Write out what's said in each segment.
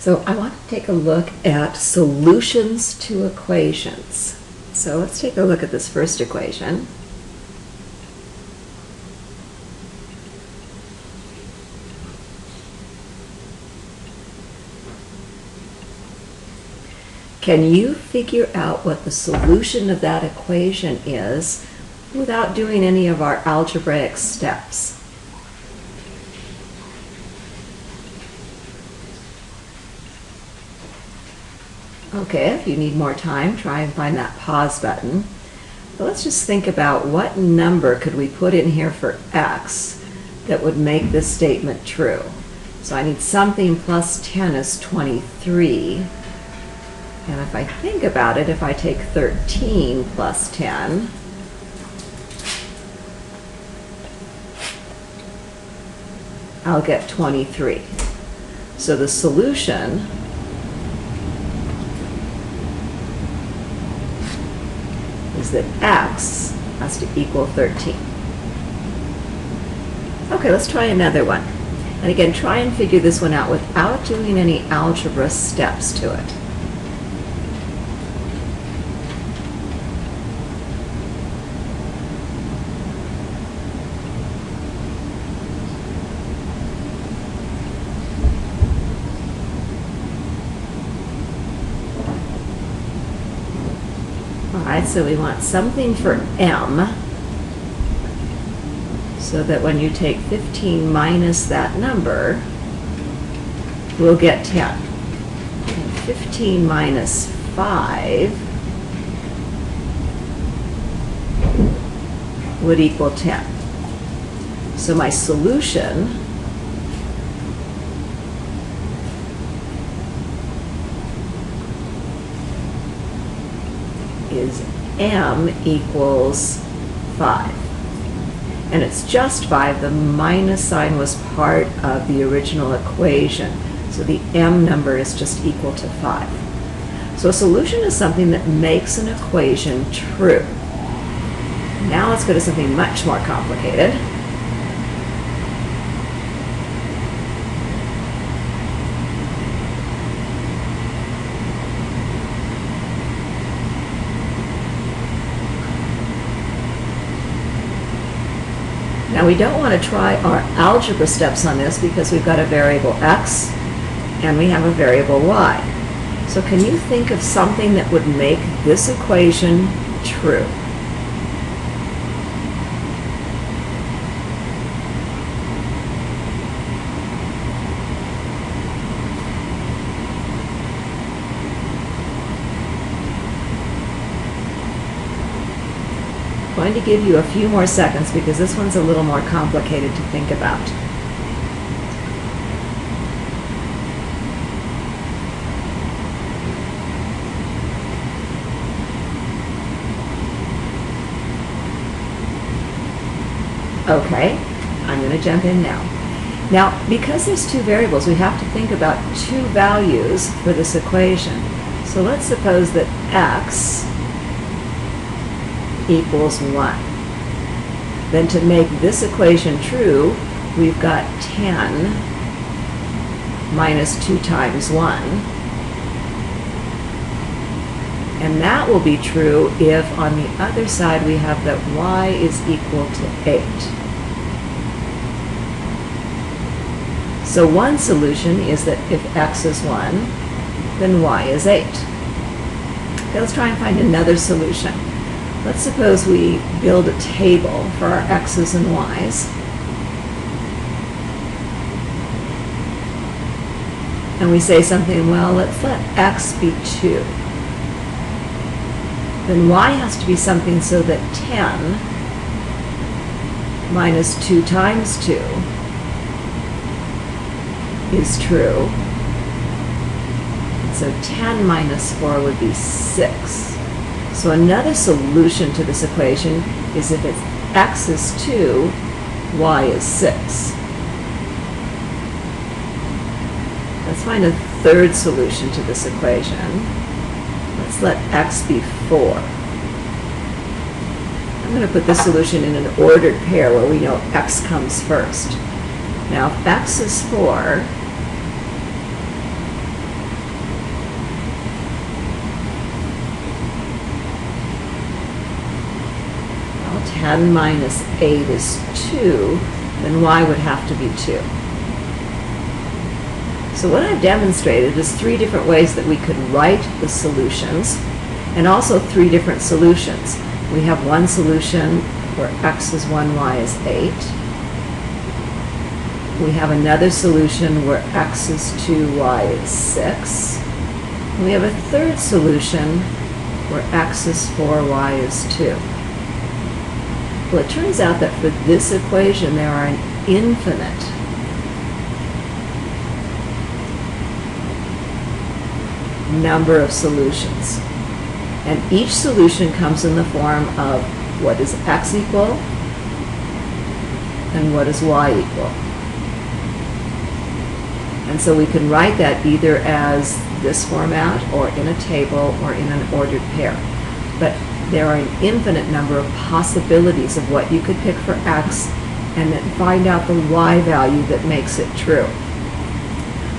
So I want to take a look at solutions to equations. So let's take a look at this first equation. Can you figure out what the solution of that equation is without doing any of our algebraic steps? Okay, if you need more time, try and find that pause button. But let's just think about what number could we put in here for x that would make this statement true. So I need something plus 10 is 23. And if I think about it, if I take 13 plus 10, I'll get 23. So the solution is that x has to equal 13. Okay, let's try another one. And again, try and figure this one out without doing any algebra steps to it. Alright, so we want something for m, so that when you take 15 minus that number, we'll get 10. And 15 minus 5 would equal 10. So my solution is m equals 5. And it's just 5. The minus sign was part of the original equation. So the m number is just equal to 5. So a solution is something that makes an equation true. Now let's go to something much more complicated. Now we don't want to try our algebra steps on this because we've got a variable x and we have a variable y. So can you think of something that would make this equation true? I'm going to give you a few more seconds because this one's a little more complicated to think about. Okay, I'm going to jump in now. Now, because there's two variables, we have to think about two values for this equation. So let's suppose that x equals 1. Then to make this equation true, we've got 10 minus 2 times 1. And that will be true if on the other side we have that y is equal to 8. So one solution is that if x is 1, then y is 8. Okay, let's try and find another solution. Let's suppose we build a table for our x's and y's. And we say something, well, let's let x be 2. Then y has to be something so that 10 minus 2 times 2 is true. And so 10 minus 4 would be 6. So another solution to this equation is if it's x is 2, y is 6. Let's find a third solution to this equation. Let's let x be 4. I'm going to put this solution in an ordered pair where we know x comes first. Now if x is 4, 10 minus 8 is 2, then y would have to be 2. So what I've demonstrated is 3 different ways that we could write the solutions, and also 3 different solutions. We have one solution where x is 1, y is 8. We have another solution where x is 2, y is 6. And we have a third solution where x is 4, y is 2. Well, it turns out that for this equation there are an infinite number of solutions. And each solution comes in the form of what does x equal and what does y equal. And so we can write that either as this format or in a table or in an ordered pair. But there are an infinite number of possibilities of what you could pick for x and then find out the y value that makes it true.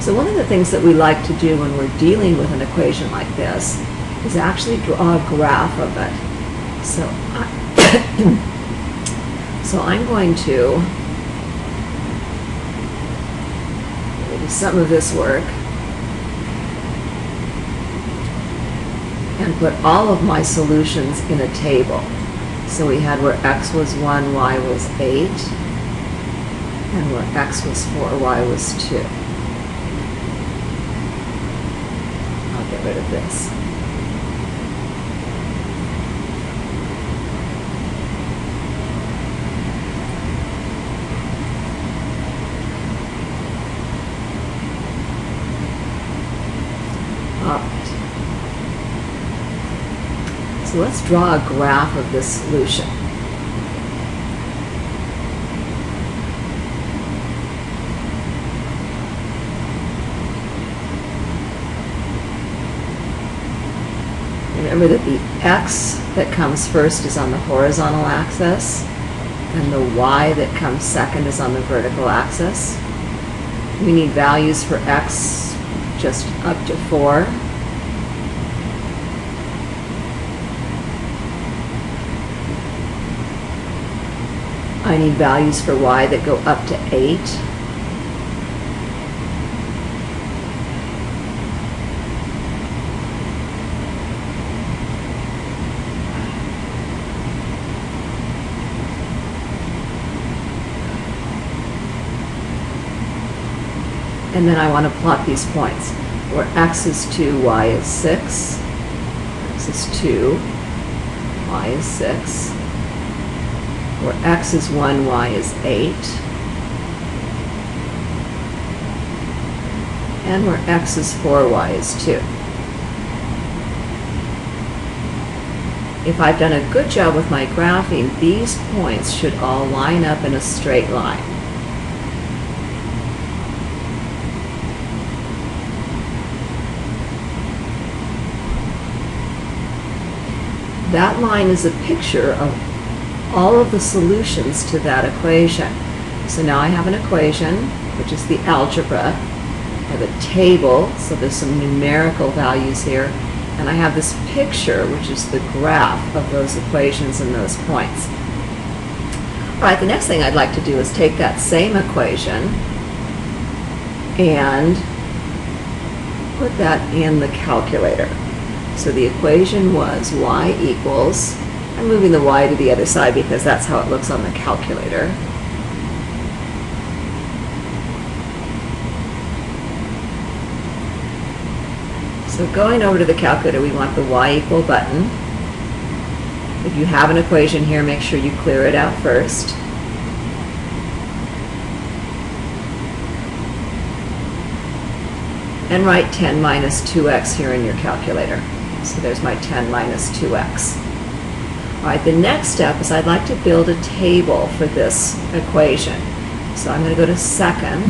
So one of the things that we like to do when we're dealing with an equation like this is actually draw a graph of it. So, so I'm going to do some of this work and put all of my solutions in a table. So we had where x was 1, y was 8, and where x was 4, y was 2. I'll get rid of this. All right. So let's draw a graph of this solution. Remember that the x that comes first is on the horizontal axis, and the y that comes second is on the vertical axis. We need values for x just up to 4. I need values for y that go up to 8. And then I want to plot these points where x is 2, y is 6, x is 2, y is 6, where x is 1, y is 8, and where x is 4, y is 2. If I've done a good job with my graphing, these points should all line up in a straight line. That line is a picture of all of the solutions to that equation. So now I have an equation, which is the algebra. I have a table, so there's some numerical values here. And I have this picture, which is the graph of those equations and those points. All right, the next thing I'd like to do is take that same equation and put that in the calculator. So the equation was y equals, I'm moving the y to the other side because that's how it looks on the calculator. So going over to the calculator, we want the y equal button. If you have an equation here, make sure you clear it out first. And write 10 minus 2x here in your calculator. So there's my 10 minus 2x. All right, the next step is I'd like to build a table for this equation. So I'm going to go to second.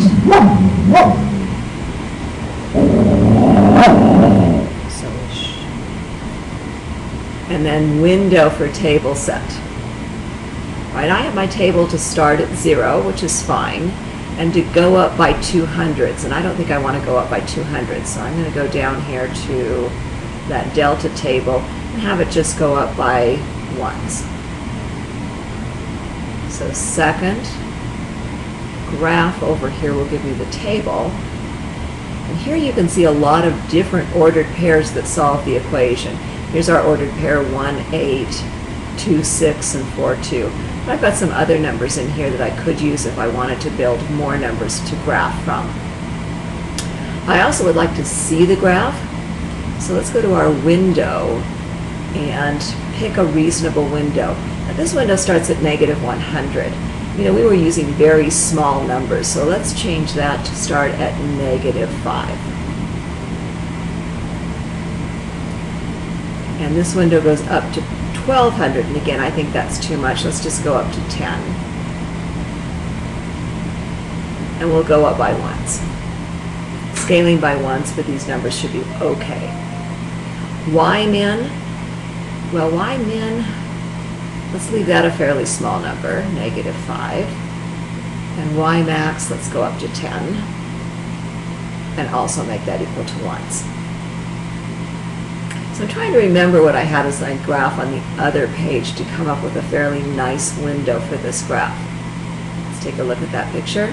And then window for table set. All right, I have my table to start at 0, which is fine, and to go up by 200s, and I don't think I want to go up by 200, so I'm going to go down here to that delta table and have it just go up by 1s. So second graph over here will give me the table. And here you can see a lot of different ordered pairs that solve the equation. Here's our ordered pair 1, 8, 2, 6, and 4, 2. I've got some other numbers in here that I could use if I wanted to build more numbers to graph from. I also would like to see the graph. So let's go to our window and pick a reasonable window. Now this window starts at -100. You know, we were using very small numbers, so let's change that to start at -5. And this window goes up to 1200, and again, I think that's too much. Let's just go up to 10. And we'll go up by ones. Scaling by ones for these numbers should be okay. Y-min, well, Y-min, let's leave that a fairly small number, -5. And Y-max, let's go up to 10. And also make that equal to ones. So I'm trying to remember what I had as my graph on the other page to come up with a fairly nice window for this graph. Let's take a look at that picture.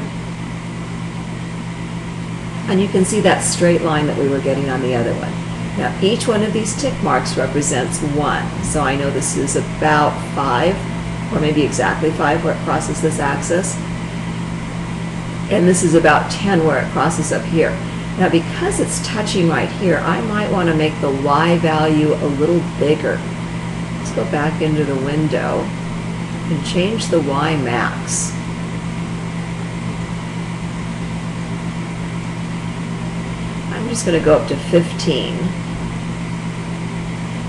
And you can see that straight line that we were getting on the other one. Now each one of these tick marks represents 1. So I know this is about 5, or maybe exactly 5 where it crosses this axis. And this is about 10 where it crosses up here. Now because it's touching right here, I might want to make the Y value a little bigger. Let's go back into the window and change the Y max. I'm just going to go up to 15.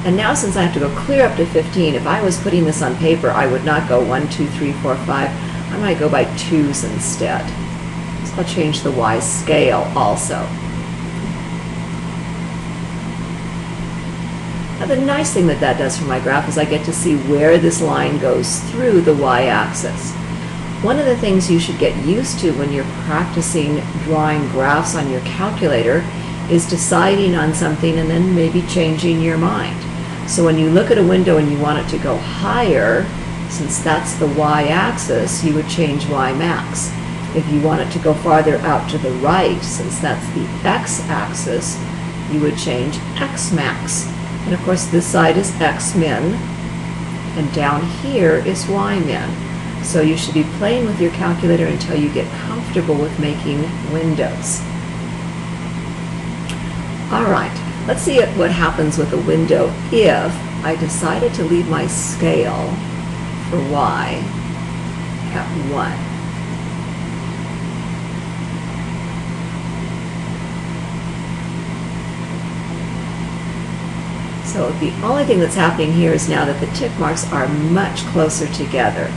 And now since I have to go clear up to 15, if I was putting this on paper, I would not go 1, 2, 3, 4, 5. I might go by 2s instead. So I'll change the Y scale also. Now the nice thing that that does for my graph is I get to see where this line goes through the Y-axis. One of the things you should get used to when you're practicing drawing graphs on your calculator is deciding on something and then maybe changing your mind. So when you look at a window and you want it to go higher, since that's the Y-axis, you would change Y-max. If you want it to go farther out to the right, since that's the X-axis, you would change X-max. And of course this side is X-min, and down here is Y-min. So you should be playing with your calculator until you get comfortable with making windows. All right, let's see what happens with a window if I decided to leave my scale for Y at 1. So the only thing that's happening here is now that the tick marks are much closer together.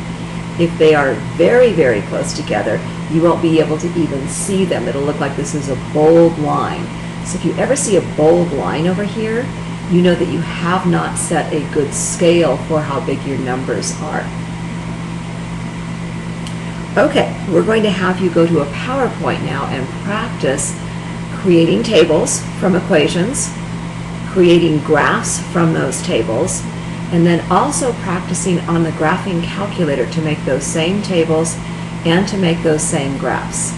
If they are very, very close together, you won't be able to even see them. It'll look like this is a bold line. So if you ever see a bold line over here, you know that you have not set a good scale for how big your numbers are. Okay, we're going to have you go to a PowerPoint now and practice creating tables from equations, creating graphs from those tables, and then also practicing on the graphing calculator to make those same tables and to make those same graphs.